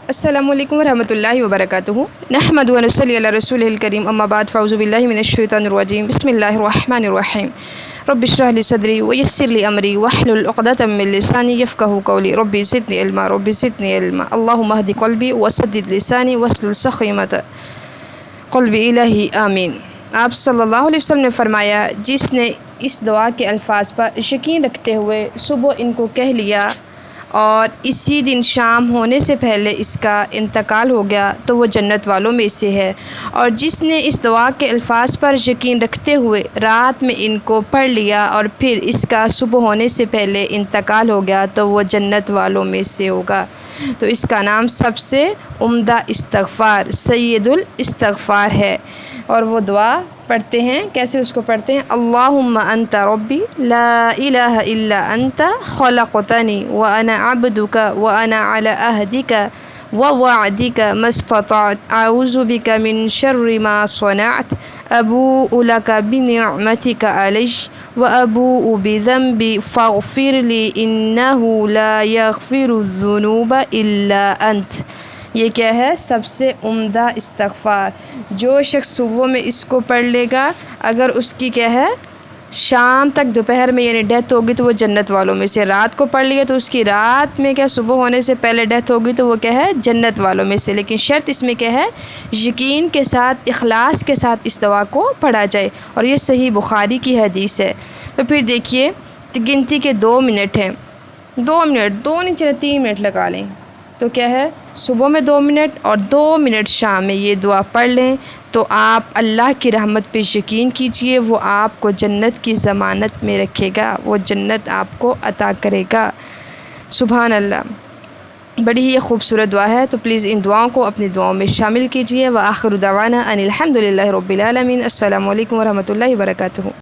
السلام علیکم ورحمۃ اللہ وبرکاتہ نحمد و نصلی علی رسول الکریم اما بعد فاعوذ باللہ من الشیطان الرجیم بسم اللہ الرحمن الرحیم رب اشرح لی صدری ویسر لی امری واحلل عقدۃ من لسانی یفقہوا قولی رب زدنی علما رب زدنی علما اللہم اہد قلبی وسدد لسانی واسلل سخیمۃ قلبی الہی آمین۔ آپ صلی اللہ علیہ وسلم نے فرمایا، جس نے اس دعا کے الفاظ پر یقین رکھتے ہوئے صبح ان کو کہہ لیا اور اسی دن شام ہونے سے پہلے اس کا انتقال ہو گیا تو وہ جنت والوں میں سے ہے، اور جس نے اس دعا کے الفاظ پر یقین رکھتے ہوئے رات میں ان کو پڑھ لیا اور پھر اس کا صبح ہونے سے پہلے انتقال ہو گیا تو وہ جنت والوں میں سے ہوگا۔ تو اس کا نام سب سے عمدہ استغفار سید الاستغفار ہے، اور وہ دعا پڑھتے ہیں۔ کیسے اس کو پڑھتے ہیں؟ اللہم انت ربی لا الہ الا انت خلقتنی وانا عبدک وانا علی عہدک ووعدک ما استطعت اعوذ بک من شر ما صنعت ابوء لک بنعمتک علی وابوء بذنبی فاغفر لی انہ لا یغفر الذنوب الا انت۔ یہ کیا ہے؟ سب سے عمدہ استغفار۔ جو شخص صبح میں اس کو پڑھ لے گا، اگر اس کی کیا ہے شام تک دوپہر میں یعنی ڈیتھ ہوگی تو وہ جنت والوں میں سے، رات کو پڑھ لیا تو اس کی رات میں کیا صبح ہونے سے پہلے ڈیتھ ہوگی تو وہ کیا ہے جنت والوں میں سے۔ لیکن شرط اس میں کیا ہے؟ یقین کے ساتھ اخلاص کے ساتھ اس دعا کو پڑھا جائے، اور یہ صحیح بخاری کی حدیث ہے۔ تو پھر دیکھیے گنتی کے 2 منٹ ہیں، 2 منٹ، 2 نہیں چلے 3 منٹ لگا لیں تو کیا ہے صبح میں 2 منٹ اور 2 منٹ شام میں یہ دعا پڑھ لیں تو آپ اللہ کی رحمت پہ یقین کیجئے، وہ آپ کو جنت کی ضمانت میں رکھے گا، وہ جنت آپ کو عطا کرے گا۔ سبحان اللہ، بڑی ہی خوبصورت دعا ہے، تو پلیز ان دعاؤں کو اپنی دعاؤں میں شامل کیجئے۔ وآخر دعوانا ان الحمد للہ رب العالمین۔ السلام علیکم ورحمۃ اللہ وبرکاتہ۔